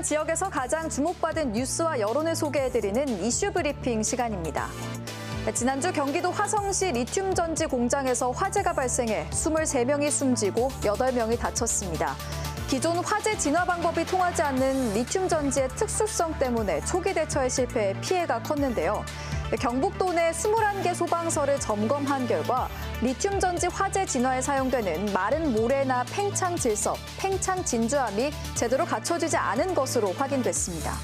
지역에서 가장 주목받은 뉴스와 여론을 소개해드리는 이슈 브리핑 시간입니다. 지난주 경기도 화성시 리튬 전지 공장에서 화재가 발생해 23명이 숨지고 8명이 다쳤습니다. 기존 화재 진화 방법이 통하지 않는 리튬 전지의 특수성 때문에 초기 대처에 실패해 피해가 컸는데요. 경북도 내 21개 소방서를 점검한 결과 리튬 전지 화재 진화에 사용되는 마른 모래나 팽창 질석, 팽창 진주함이 제대로 갖춰지지 않은 것으로 확인됐습니다.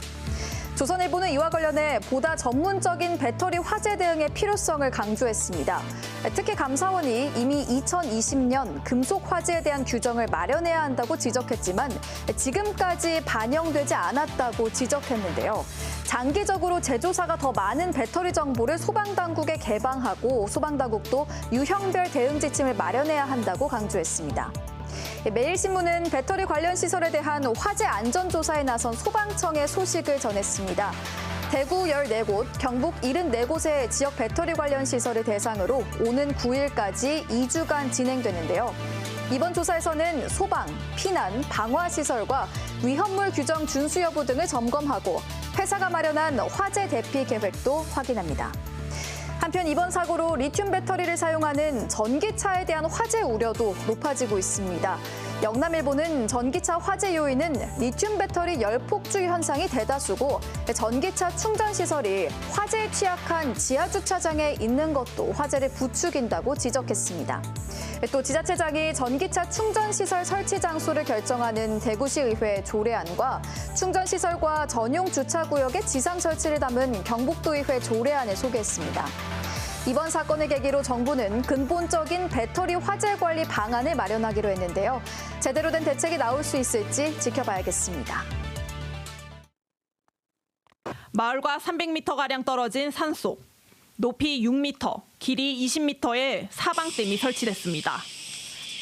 조선일보는 이와 관련해 보다 전문적인 배터리 화재 대응의 필요성을 강조했습니다. 특히 감사원이 이미 2020년 금속 화재에 대한 규정을 마련해야 한다고 지적했지만 지금까지 반영되지 않았다고 지적했는데요. 장기적으로 제조사가 더 많은 배터리 정보를 소방당국에 개방하고 소방당국도 유형별 대응 지침을 마련해야 한다고 강조했습니다. 매일신문은 배터리 관련 시설에 대한 화재 안전조사에 나선 소방청의 소식을 전했습니다. 대구 14곳, 경북 74곳의 지역 배터리 관련 시설을 대상으로 오는 9일까지 2주간 진행되는데요. 이번 조사에서는 소방, 피난, 방화시설과 위험물 규정 준수 여부 등을 점검하고 회사가 마련한 화재 대피 계획도 확인합니다. 한편 이번 사고로 리튬 배터리를 사용하는 전기차에 대한 화재 우려도 높아지고 있습니다. 영남일보는 전기차 화재 요인은 리튬 배터리 열폭주 현상이 대다수고 전기차 충전 시설이 화재에 취약한 지하 주차장에 있는 것도 화재를 부추긴다고 지적했습니다. 또 지자체장이 전기차 충전 시설 설치 장소를 결정하는 대구시의회 조례안과 충전 시설과 전용 주차 구역의 지상 설치를 담은 경북도의회 조례안을 소개했습니다. 이번 사건을 계기로 정부는 근본적인 배터리 화재 관리 방안을 마련하기로 했는데요. 제대로 된 대책이 나올 수 있을지 지켜봐야겠습니다. 마을과 300m가량 떨어진 산속. 높이 6m, 길이 20m의 사방댐이 설치됐습니다.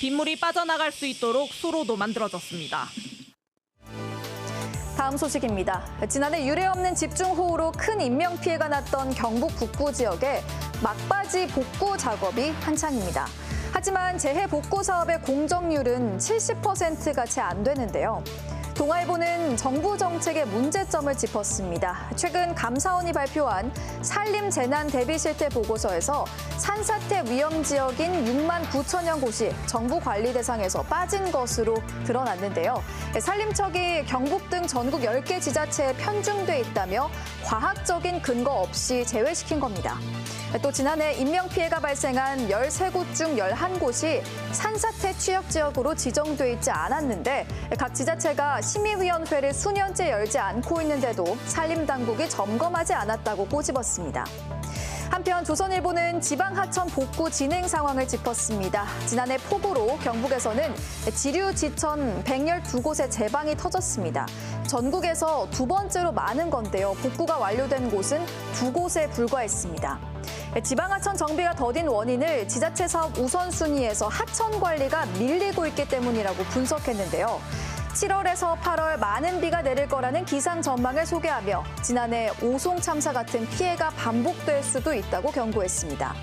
빗물이 빠져나갈 수 있도록 수로도 만들어졌습니다. 다음 소식입니다. 지난해 유례 없는 집중호우로 큰 인명피해가 났던 경북 북부 지역에 막바지 복구 작업이 한창입니다. 하지만 재해 복구 사업의 공정률은 70%가 채 안 되는데요. 동아일보는 정부 정책의 문제점을 짚었습니다. 최근 감사원이 발표한 산림 재난 대비 실태 보고서에서 산사태 위험 지역인 6만 9천여 곳이 정부 관리 대상에서 빠진 것으로 드러났는데요. 산림청이 경북 등 전국 10개 지자체에 편중돼 있다며 과학적인 근거 없이 제외시킨 겁니다. 또 지난해 인명피해가 발생한 13곳 중 11곳이 산사태 취약 지역으로 지정돼 있지 않았는데 각 지자체가 심의위원회를 수년째 열지 않고 있는데도 산림당국이 점검하지 않았다고 꼬집었습니다. 한편 조선일보는 지방하천 복구 진행 상황을 짚었습니다. 지난해 폭우로 경북에서는 지류, 지천 112곳의 제방이 터졌습니다. 전국에서 두 번째로 많은 건데요. 복구가 완료된 곳은 2곳에 불과했습니다. 지방하천 정비가 더딘 원인을 지자체 사업 우선순위에서 하천 관리가 밀리고 있기 때문이라고 분석했는데요. 7월에서 8월 많은 비가 내릴 거라는 기상 전망을 소개하며 지난해 오송 참사 같은 피해가 반복될 수도 있다고 경고했습니다.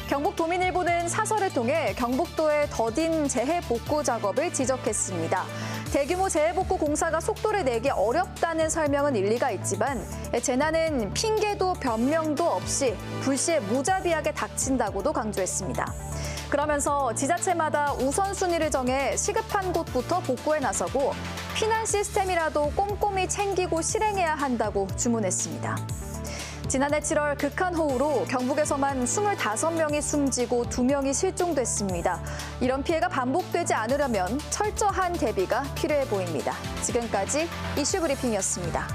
경북도민일보는 사설을 통해 경북도의 더딘 재해 복구 작업을 지적했습니다. 대규모 재해복구 공사가 속도를 내기 어렵다는 설명은 일리가 있지만 재난은 핑계도 변명도 없이 불시에 무자비하게 닥친다고도 강조했습니다. 그러면서 지자체마다 우선순위를 정해 시급한 곳부터 복구에 나서고 피난 시스템이라도 꼼꼼히 챙기고 실행해야 한다고 주문했습니다. 지난해 7월 극한호우로 경북에서만 25명이 숨지고 2명이 실종됐습니다. 이런 피해가 반복되지 않으려면 철저한 대비가 필요해 보입니다. 지금까지 이슈 브리핑이었습니다.